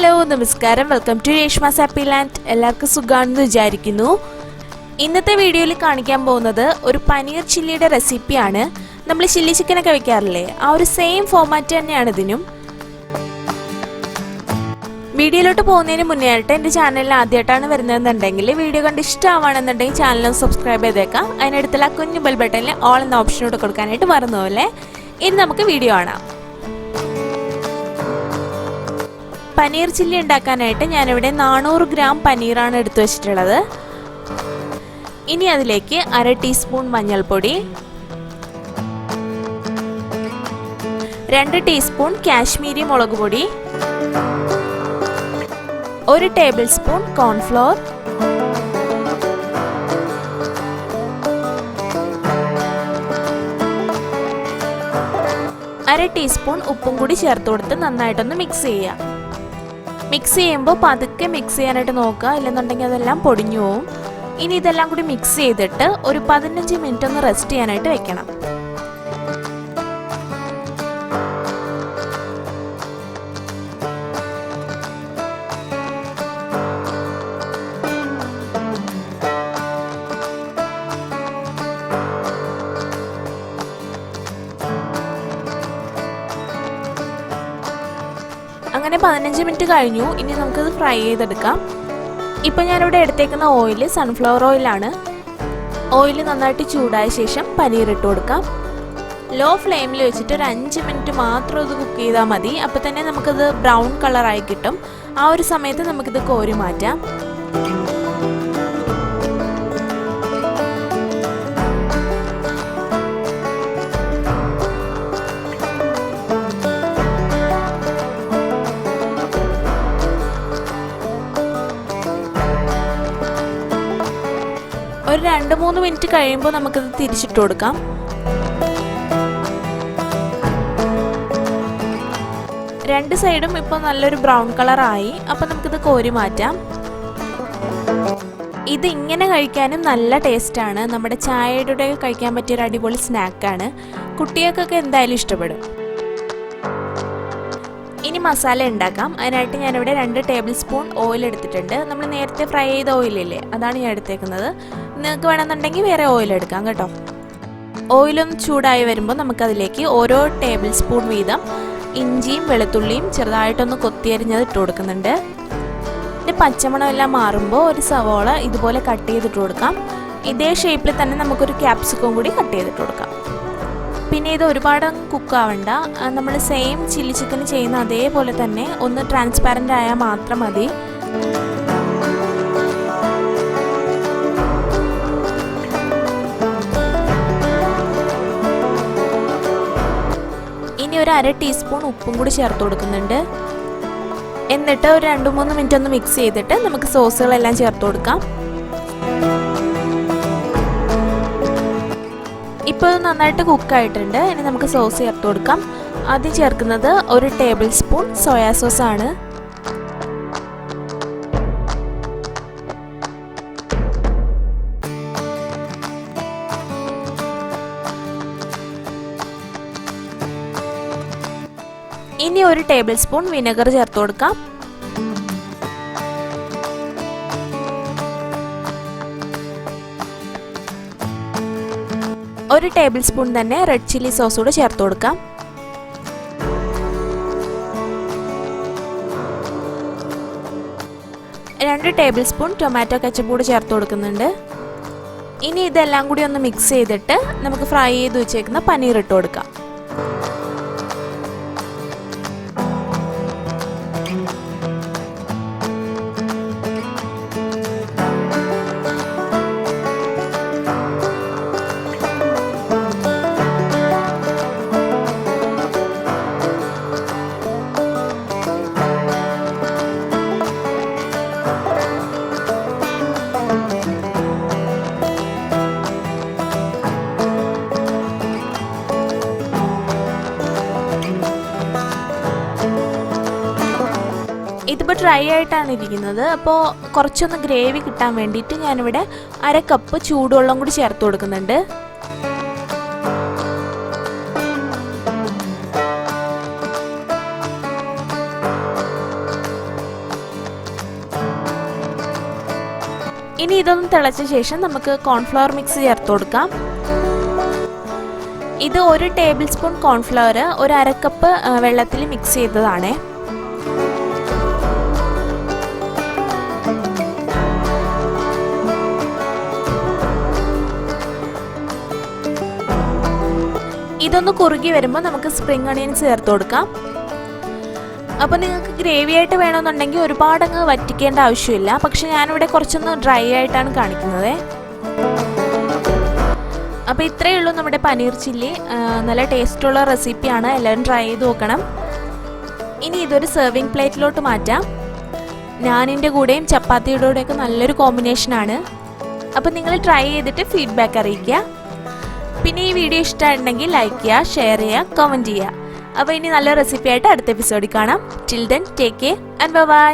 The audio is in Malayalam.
ഹലോ നമസ്കാരം, വെൽക്കം ടു Reshmahappyland. എല്ലാവർക്കും സുഖാണെന്ന് വിചാരിക്കുന്നു. ഇന്നത്തെ വീഡിയോയിൽ കാണിക്കാൻ പോകുന്നത് ഒരു പനീർ ചില്ലിയുടെ റെസിപ്പിയാണ്. നമ്മൾ ചില്ലി ചിക്കനൊക്കെ വെക്കാറില്ലേ, ആ ഒരു സെയിം ഫോർമാറ്റ് തന്നെയാണ് ഇതിനും. വീഡിയോയിലോട്ട് പോകുന്നതിന് മുന്നേ ആയിട്ട് എൻ്റെ ചാനലിൽ ആദ്യമായിട്ടാണ് വരുന്നതെന്നുണ്ടെങ്കിൽ വീഡിയോ കണ്ട് ഇഷ്ടമാണെന്നുണ്ടെങ്കിൽ ചാനൽ സബ്സ്ക്രൈബ് ചെയ്തേക്കാം. അതിനടുത്തുള്ള കുഞ്ഞു ബെൽ ബട്ടണിൽ ഓൾ എന്ന ഓപ്ഷനോട് കൊടുക്കാനായിട്ട് മറന്നുപോലെ. ഇനി നമുക്ക് വീഡിയോ കാണാം. പനീർ ചില്ലി ഉണ്ടാക്കാനായിട്ട് ഞാനിവിടെ 400 ഗ്രാം പനീറാണ് എടുത്തു വെച്ചിട്ടുള്ളത്. ഇനി അതിലേക്ക് 1/2 ടീസ്പൂൺ മഞ്ഞൾപ്പൊടി, 2 ടീസ്പൂൺ കാശ്മീരി മുളക് പൊടി, 1 ടേബിൾ സ്പൂൺ കോൺഫ്ലോർ, 1/2 ടീസ്പൂൺ ഉപ്പും കൂടി ചേർത്ത് കൊടുത്ത് നന്നായിട്ടൊന്ന് മിക്സ് ചെയ്യാം. മിക്സ് ചെയ്യുമ്പോൾ പതുക്കെ മിക്സ് ചെയ്യാനായിട്ട് നോക്കുക, ഇല്ലെന്നുണ്ടെങ്കിൽ അതെല്ലാം പൊടിഞ്ഞു പോവും. ഇനി ഇതെല്ലാം കൂടി മിക്സ് ചെയ്തിട്ട് ഒരു 15 മിനിറ്റ് ഒന്ന് റെസ്റ്റ് ചെയ്യാനായിട്ട് വെക്കണം. അങ്ങനെ 15 മിനിറ്റ് കഴിഞ്ഞു. ഇനി നമുക്കത് ഫ്രൈ ചെയ്തെടുക്കാം. ഇപ്പം ഞാനിവിടെ എടുത്തേക്കുന്ന ഓയിൽ സൺഫ്ലവർ ഓയിലാണ്. ഓയിൽ നന്നായിട്ട് ചൂടായ ശേഷം പനീർ ഇട്ട് കൊടുക്കാം. ലോ ഫ്ലെയിമിൽ വെച്ചിട്ട് ഒരു 5 മിനിറ്റ് മാത്രം ഇത് കുക്ക് ചെയ്താൽ മതി. അപ്പോൾ തന്നെ നമുക്കത് ബ്രൗൺ കളറായി കിട്ടും. ആ ഒരു സമയത്ത് നമുക്കിത് കോരി മാറ്റാം. ഒരു 2-3 മിനിറ്റ് കഴിയുമ്പോൾ നമുക്കിത് തിരിച്ചിട്ട് കൊടുക്കാം. രണ്ട് സൈഡും ഇപ്പോൾ നല്ലൊരു ബ്രൗൺ കളറായി. അപ്പോൾ നമുക്കിത് കോരി മാറ്റാം. ഇത് ഇങ്ങനെ കഴിക്കാനും നല്ല ടേസ്റ്റാണ്. നമ്മുടെ ചായയുടെ കൂടെ കഴിക്കാൻ പറ്റിയൊരു അടിപൊളി സ്നാക്കാണ്. കുട്ടികൾക്കൊക്കെ എന്തായാലും ഇഷ്ടപ്പെടും. ഇനി മസാല ഉണ്ടാക്കാം. അതിനായിട്ട് ഞാനിവിടെ 2 ടേബിൾ സ്പൂൺ ഓയിൽ എടുത്തിട്ടുണ്ട്. നമ്മൾ നേരത്തെ ഫ്രൈ ചെയ്ത ഓയിലില്ലേ, അതാണ് ഞാൻ എടുത്തേക്കുന്നത്. നിങ്ങൾക്ക് വേണമെന്നുണ്ടെങ്കിൽ വേറെ ഓയിൽ എടുക്കാം കേട്ടോ. ഓയിലൊന്ന് ചൂടായി വരുമ്പോൾ നമുക്കതിലേക്ക് ഓരോ ടേബിൾ സ്പൂൺ വീതം ഇഞ്ചിയും വെളുത്തുള്ളിയും ചെറുതായിട്ടൊന്ന് കൊത്തിയരിഞ്ഞത് ഇട്ട് കൊടുക്കുന്നുണ്ട്. പിന്നെ പച്ചമണം എല്ലാം മാറുമ്പോൾ ഒരു സവോള ഇതുപോലെ കട്ട് ചെയ്തിട്ട് കൊടുക്കാം. ഇതേ ഷേപ്പിൽ തന്നെ നമുക്കൊരു ക്യാപ്സിക്കം കൂടി കട്ട് ചെയ്തിട്ട് കൊടുക്കാം. പിന്നെ ഇത് ഒരുപാട് കുക്ക് ആവണ്ട. നമ്മൾ സെയിം ചില്ലി ചിക്കൻ ചെയ്യുന്ന അതേപോലെ തന്നെ ഒന്ന് ട്രാൻസ്പാരൻ്റ് ആയാൽ മാത്രം മതി. ഇനി ഒരു 1/2 ടീസ്പൂൺ ഉപ്പും കൂടി ചേർത്ത് കൊടുക്കുന്നുണ്ട്. എന്നിട്ട് ഒരു 2-3 മിനിറ്റ് ഒന്ന് മിക്സ് ചെയ്തിട്ട് നമുക്ക് സോസുകളെല്ലാം ചേർത്ത് കൊടുക്കാം. ഇപ്പോൾ നന്നായിട്ട് കുക്കായിട്ടുണ്ട്. ഇനി നമുക്ക് സോസ് ചേർത്ത് കൊടുക്കാം. ആദ്യം ചേർക്കുന്നത് 1 ടേബിൾ സ്പൂൺ സോയാ സോസാണ്. ഇനി 1 ടേബിൾ സ്പൂൺ വിനെഗർ ചേർത്ത് കൊടുക്കാം. ഒരു ടേബിൾ സ്പൂൺ തന്നെ റെഡ് ചില്ലി സോസ് കൂടെ ചേർത്ത് കൊടുക്കാം. രണ്ട് ടേബിൾ സ്പൂൺ ടൊമാറ്റോ കെച്ചപ്പ് കൂടെ ചേർത്ത് കൊടുക്കുന്നുണ്ട്. ഇനി ഇതെല്ലാം കൂടി ഒന്ന് മിക്സ് ചെയ്തിട്ട് നമുക്ക് ഫ്രൈ ചെയ്ത് വെച്ചേക്കുന്ന പനീർ ഇട്ട് കൊടുക്കാം. ഇതിപ്പോൾ ഡ്രൈ ആയിട്ടാണ് ഇരിക്കുന്നത്. അപ്പോൾ കുറച്ചൊന്ന് ഗ്രേവി കിട്ടാൻ വേണ്ടിയിട്ട് ഞാനിവിടെ 1/2 കപ്പ് ചൂടുവെള്ളം കൂടി ചേർത്ത് കൊടുക്കുന്നുണ്ട്. ഇനി ഇതൊന്ന് തിളച്ച ശേഷം നമുക്ക് കോൺഫ്ലവർ മിക്സ് ചേർത്ത് കൊടുക്കാം. ഇത് 1 ടേബിൾ സ്പൂൺ കോൺഫ്ലവർ 1/2 കപ്പ് വെള്ളത്തിൽ മിക്സ് ചെയ്തതാണ്. ഇതൊന്ന് കുറുകി വരുമ്പോൾ നമുക്ക് സ്പ്രിംഗ് ഒണിയൻസ് ചേർത്ത് കൊടുക്കാം. അപ്പോൾ നിങ്ങൾക്ക് ഗ്രേവി ആയിട്ട് വേണമെന്നുണ്ടെങ്കിൽ ഒരുപാട് അങ്ങ് വറ്റിക്കേണ്ട ആവശ്യമില്ല. പക്ഷെ ഞാനിവിടെ കുറച്ചൊന്ന് ഡ്രൈ ആയിട്ടാണ് കാണിക്കുന്നത്. അപ്പോൾ ഇത്രയേ ഉള്ളൂ നമ്മുടെ പനീർ ചില്ലി. നല്ല ടേസ്റ്റുള്ള റെസിപ്പിയാണ്, എല്ലാവരും ട്രൈ ചെയ്ത് നോക്കണം. ഇനി ഇതൊരു സെർവിങ് പ്ലേറ്റിലോട്ട് മാറ്റാം. നാനിൻ്റെ കൂടെയും ചപ്പാത്തിയുടെ കൂടെയൊക്കെ നല്ലൊരു കോമ്പിനേഷനാണ്. അപ്പോൾ നിങ്ങൾ ട്രൈ ചെയ്തിട്ട് ഫീഡ്ബാക്ക് അറിയിക്കുക. പിന്നെ ഈ വീഡിയോ ഇഷ്ടമായിട്ടുണ്ടെങ്കിൽ ലൈക്ക് ചെയ്യുക, ഷെയർ ചെയ്യുക, കമൻറ്റ് ചെയ്യുക. അപ്പോൾ ഇനി നല്ല റെസിപ്പി ആയിട്ട് അടുത്ത എപ്പിസോഡിൽ കാണാം. Till then take care and by.